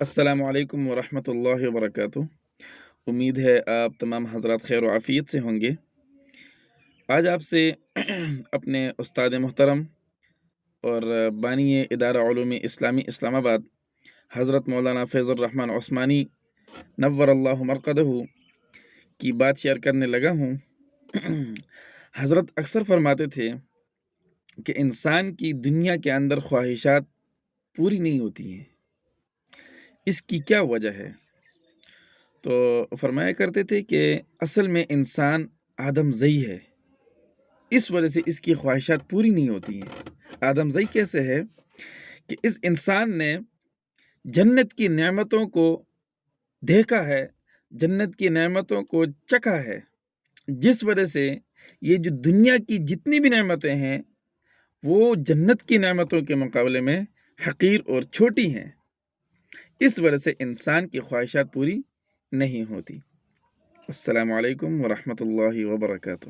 السلام علیکم ورحمۃ اللہ وبرکاتہ۔ امید ہے آپ تمام حضرات خیر و عافیت سے ہوں گے۔ آج آپ سے اپنے استاد محترم اور بانی ادارہ علوم اسلامی اسلام آباد حضرت مولانا فیض الرحمن عثمانی نور اللہ مرقدہ کی بات شیئر کرنے لگا ہوں۔ حضرت اکثر فرماتے تھے کہ انسان کی دنیا کے اندر خواہشات پوری نہیں ہوتی ہیں، اس کی کیا وجہ ہے؟ تو فرمایا کرتے تھے کہ اصل میں انسان آدم زئی ہے، اس وجہ سے اس کی خواہشات پوری نہیں ہوتی ہیں۔ آدم زئی کیسے ہے کہ اس انسان نے جنت کی نعمتوں کو دیکھا ہے، جنت کی نعمتوں کو چکھا ہے، جس وجہ سے یہ جو دنیا کی جتنی بھی نعمتیں ہیں وہ جنت کی نعمتوں کے مقابلے میں حقیر اور چھوٹی ہیں۔ اس وجہ سے انسان کی خواہشات پوری نہیں ہوتی۔ السلام علیکم ورحمۃ اللہ وبرکاتہ۔